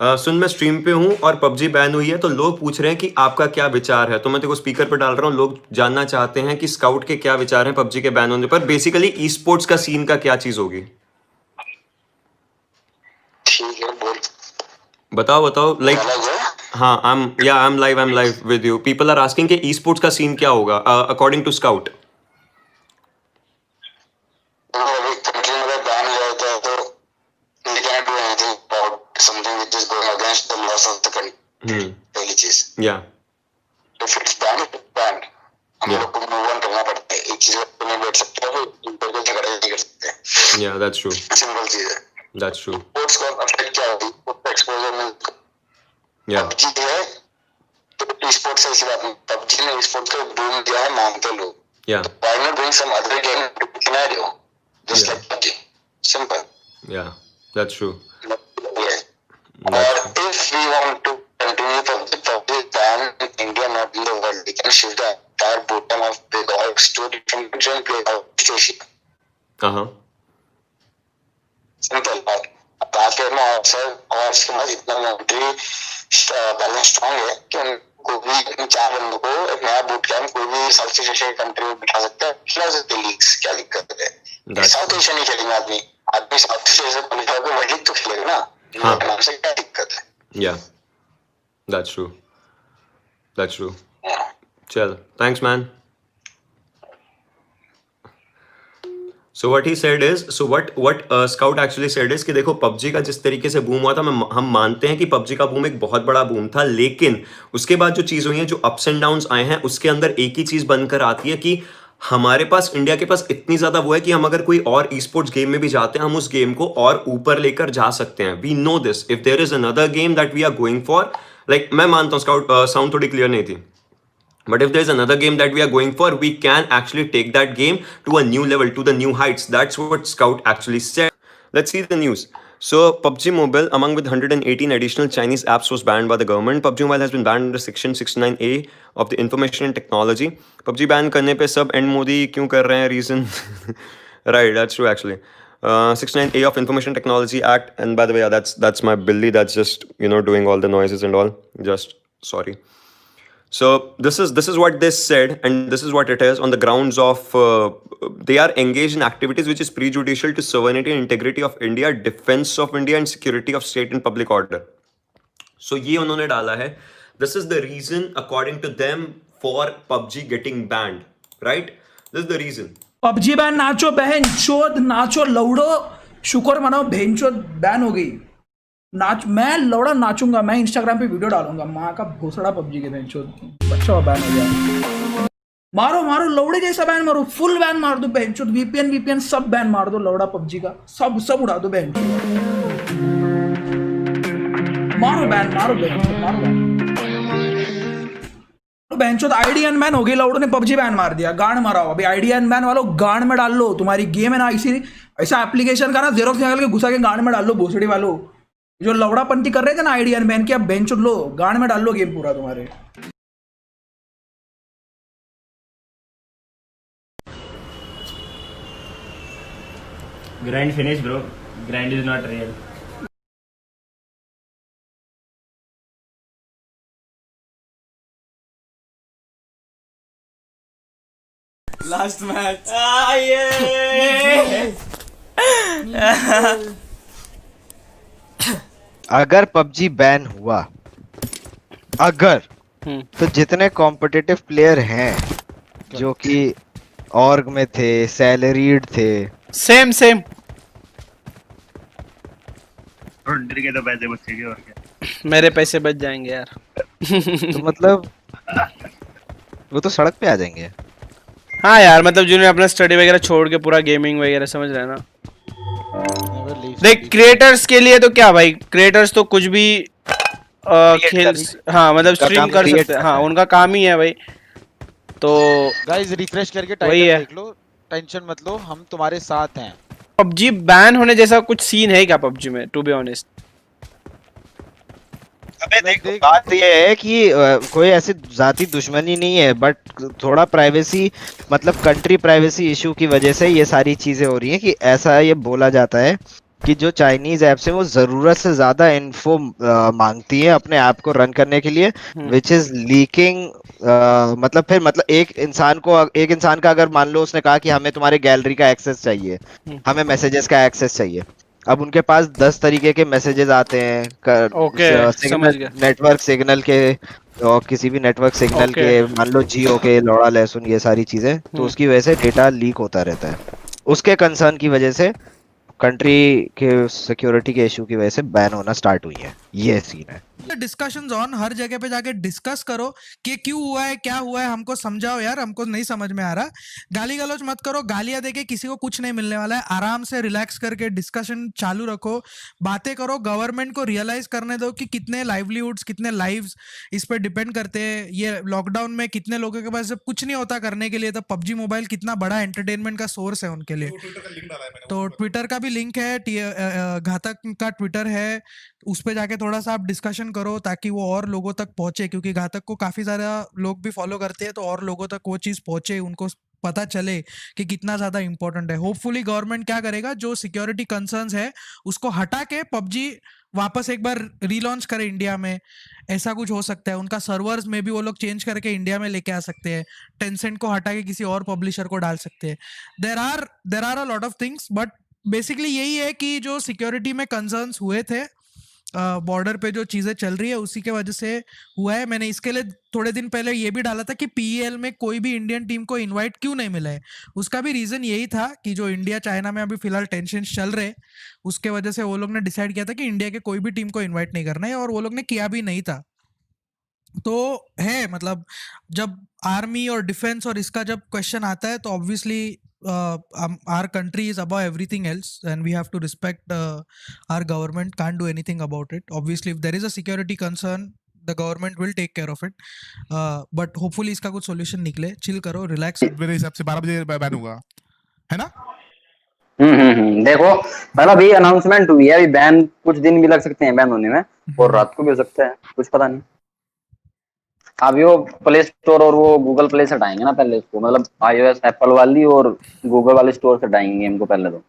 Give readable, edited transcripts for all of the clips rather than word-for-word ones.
सुन मैं स्ट्रीम पे हूँ और पबजी बैन हुई है तो लोग पूछ रहे हैं कि आपका क्या विचार है। तो मैं तेरे को स्पीकर पे डाल रहा हूँ, लोग जानना चाहते हैं कि स्काउट के क्या विचार हैं पबजी के बैन होने पर। बेसिकली ई स्पोर्ट्स का सीन का क्या चीज होगी? ठीक है बोल। बताओ बताओ लाइक। अलग है। हाँ I am live with you. People are asking कि ई स्पोर्ट्स का सीन क्या होगा अकॉर्डिंग टू स्काउट। अभी कंट्री में बैन हो जाता है तो they cannot do anything about something which is going against the laws of the country. पहली चीज। या if it's banned, it's banned. हम Yeah. लोग को move on करना पड़ता है। एक चीज पे नहीं बैठ सकते हो, ऊपर को झगड़ा नहीं कर सकते। या दैट्स ट्रू, सिंपल चीज है। That's true. स्पोर्ट्स को अफेक्ट क्या होगी? उसको एक्सपोजर में या पबजी है तो स्पोर्ट्स ऐसी बात नहीं। पबजी ने स्पोर्ट्स को बूम दिया है, मानते लोग। या Why not bring some other game to scenario? Just Yeah. like PUBG. Simple. या that's true. Yeah. Or if we want to continue PUBG is banned in India, not in the world, we can shift the entire bottom of big orgs to different countries play outstation. हाँ Simple. बाकी में और इसके बाद इतना monetary balance strong है कि उनको भी चार बंदों को एक नया बूट कैंप कोई भी साउथ एशिया कंट्री में बिठा सकता है, खिला सकते लीग्स। क्या दिक्कत है? साउथ एशिया नहीं खेलेंगे आदमी साउथ एशिया से क्वालिफाई होकर वर्ल्ड लीग तो खेलेगा ना। हाँ। नाम से क्या दिक्कत है? या that's true, that's true. Yeah. चल thanks man. So what he said is, so what Scout actually said is कि देखो पबजी का जिस तरीके से बूम हुआ था, हम मानते हैं कि पबजी का बूम एक बहुत बड़ा बूम था, लेकिन उसके बाद जो चीज़ हुई है, जो अप्स एंड डाउन्स आए हैं, उसके अंदर एक ही चीज़ बनकर आती है कि हमारे पास इंडिया के पास इतनी ज़्यादा वो है कि हम अगर कोई और ई स्पोर्ट्स गेम में भी जाते हैं, हम उस गेम को और ऊपर लेकर जा सकते हैं। We know this. If there is another game that we are going for, like मैं मानता हूँ स्काउट साउंड थोड़ी क्लियर नहीं थी, but if there's another game that we are going for, we can actually take that game to a new level, to the new heights. That's what Scout actually said. Let's see the news. So PUBG Mobile, among with 118 additional Chinese apps, was banned by the government. PUBG Mobile has been banned under Section 69A of the Information and Technology. PUBG ban करने पे सब end Modi क्यों कर रहे हैं? Reason right, that's true actually. 69A of Information Technology Act, and by the way, that's my Billy that's just doing all the noises and all. Just sorry. So this is what they said, and this is what it is on the grounds of they are engaged in activities which is prejudicial to sovereignty and integrity of India, defense of India, and security of state and public order. So ये उन्होंने डाला है. This is the reason according to them for PUBG getting banned, right? This is the reason. PUBG ban, नाचो बहन चोद, नाचो लौड़ो, शुक्र मनाओ बहन चोद बैन हो गई। नाच, मैं लौड़ा नाचूंगा, मैं इंस्टाग्राम पे वीडियो डालूंगा, माँ का भोसड़ा पबजी के बहन चोद बच्चा बैन हो गया। मारो मारो लौड़े जैसा बैन मारो, फुल बैन मार दो बहन चोद, वीपीएन सब बैन मार दो, लौड़ा पबजी का सब उड़ा दो बहन चोद। मारो बैन, मारो बहन चोद, मारो बैन चोद। आईडीएन बैन हो गई, लौड़ों ने पबजी बैन मार दिया, गांड माराओ। अभी आईडीएन बैन वालों गांड में डाल लो, तुम्हारी गेम है ना इसी ऐसा एप्लीकेशन का ना जेरोक्स निकाल के घुसा के गांड में डाल लो भोसड़ी वालों। जो लौड़ापंती कर रहे थे ना आईडीएन बैन की, अब बेंच लो, गांड में डाल लो गेम पूरा तुम्हारे। Grind finish, bro. Grind is not real. Last match. Ah, yeah. अगर पबजी बैन हुआ, अगर तो जितने कॉम्पिटिटिव प्लेयर हैं जो कि ऑर्ग में थे, सैलरीड थे, सेम के तो पैसे बचेंगे और क्या। मेरे पैसे बच जाएंगे यार। तो मतलब वो तो सड़क पे आ जाएंगे। हाँ यार, मतलब जिन्होंने अपना स्टडी वगैरह छोड़ के पूरा गेमिंग वगैरह, समझ रहे हैं ना। देख क्रिएटर्स के लिए तो क्या भाई, क्रिएटर्स तो कुछ भी खेल, हाँ मतलब स्ट्रीम कर सकते हैं, हाँ उनका काम ही है भाई। तो गाइस रिफ्रेश करके टाइटल देख लो, टेंशन मत लो, हम तुम्हारे साथ हैं। पबजी बैन होने जैसा कुछ सीन है क्या पबजी में, टू बी ऑनेस्ट? अबे देखो बात ये है कि कोई ऐसी जाती दुश्मनी नहीं है, बट थोड़ा प्राइवेसी, मतलब कंट्री प्राइवेसी इशू की वजह से ये सारी चीजें हो रही हैं कि ऐसा ये बोला जाता है कि जो चाइनीज ऐप्स हैं वो जरूरत से ज्यादा इन्फो मांगती हैं अपने ऐप को रन करने के लिए, विच इज लीकिंग। मतलब फिर मतलब एक इंसान का अगर मान लो उसने कहा कि हमें तुम्हारे गैलरी का एक्सेस चाहिए, हमें मैसेजेस का एक्सेस चाहिए, अब उनके पास 10 तरीके के मैसेजेस आते हैं ओके, समझ गया। नेटवर्क सिग्नल के, और किसी भी नेटवर्क सिग्नल ओके। के, मान लो जियो के, लौड़ा लहसुन, ये सारी चीजें, तो उसकी वजह से डेटा लीक होता रहता है। उसके कंसर्न की वजह से कंट्री के सिक्योरिटी के इशू की वजह से बैन होना स्टार्ट हुई है। ये सीन है। डिस्कशंस ऑन, हर जगह पे जाके डिस्कस करो कि क्यों हुआ है, क्या हुआ है, हमको समझाओ यार, हमको नहीं समझ में आ रहा। गाली गलौज मत करो, गालियां देके किसी को कुछ नहीं मिलने वाला है। आराम से रिलैक्स करके डिस्कशन चालू रखो, बातें करो, गवर्नमेंट को रियलाइज करने दो कि कितने लाइवलीहुड्स, कितने लाइव्स इस पर डिपेंड करते हैं। ये लॉकडाउन में कितने लोगों के पास जब कुछ नहीं होता करने के लिए, तो पबजी मोबाइल कितना बड़ा एंटरटेनमेंट का सोर्स है उनके लिए। तो ट्विटर का भी लिंक है, घातक का ट्विटर है, उस पे जाके थोड़ा सा आप डिस्कशन करो ताकि वो और लोगों तक पहुंचे, क्योंकि घातक को काफी ज्यादा लोग भी फॉलो करते हैं, तो और लोगों तक वो चीज पहुंचे, उनको पता चले कि कितना ज्यादा इंपॉर्टेंट है। होपफुली गवर्नमेंट क्या करेगा, जो सिक्योरिटी कंसर्न्स है उसको हटा के पबजी वापस एक बार रीलॉन्च करे इंडिया में। ऐसा कुछ हो सकता है, उनका सर्वर्स में भी वो लोग चेंज करके इंडिया में लेके आ सकते हैं, टेंसेंट को हटा के किसी और पब्लिशर को डाल सकते हैं। There are a lot of things, but basically यही है कि जो सिक्योरिटी में कंसर्न्स हुए थे, बॉर्डर पे जो चीजें चल रही है उसी के वजह से हुआ है। मैंने इसके लिए थोड़े दिन पहले ये भी डाला था कि पीएल में कोई भी इंडियन टीम को इनवाइट क्यों नहीं मिला है। उसका भी रीजन यही था कि जो इंडिया चाइना में अभी फिलहाल टेंशन चल रहे, उसके वजह से वो लोग ने डिसाइड किया था कि इंडिया के कोई भी टीम को इन्वाइट नहीं करना है, और वो लोग ने किया भी नहीं था। तो है मतलब, जब आर्मी और डिफेंस और इसका जब क्वेश्चन आता है, तो obviously our country is above everything else and we have to respect our government, can't do anything about it. Obviously if there is a security concern, the government will take care of it, but hopefully इसका कुछ solution निकले। chill करो, relax। मेरे हिसाब से 12 बजे ban होगा, है ना? देखो मतलब ये अनाउंसमेंट हुई है, अभी बैन कुछ दिन भी लग सकते हैं बैन होने में, और रात को भी हो सकता है, कुछ पता नहीं। अभी वो प्ले स्टोर और वो गूगल प्ले से हटाएंगे ना पहले इसको, मतलब आईओएस एप्पल वाली और गूगल वाले स्टोर से हटाएंगे गेम को पहले। तो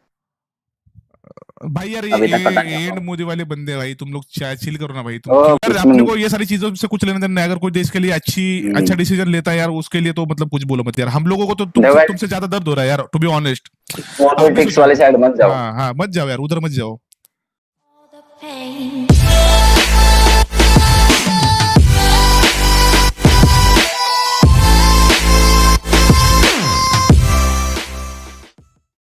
भाई यार अभी तक पता ये नहीं एंड मोदी वाले बंदे भाई, तुम लोग चिल करो ना भाई। तुम ओ, यार कुछ अपने नहीं। को ये सारी चीजों से कुछ लेना देना नहीं। अगर कोई देश के लिए अच्छा डिसीजन लेता है यार, उसके लिए तो मतलब कुछ बोलो मत यार। हम लोगों को तो देखो भाई, तुमसे ज्यादा दर्द हो रहा है यार, टू बी ऑनेस्ट। पॉलिटिक्स वाली साइड मत जाओ। हाँ मत जाओ यार, उधर मत जाओ। the pain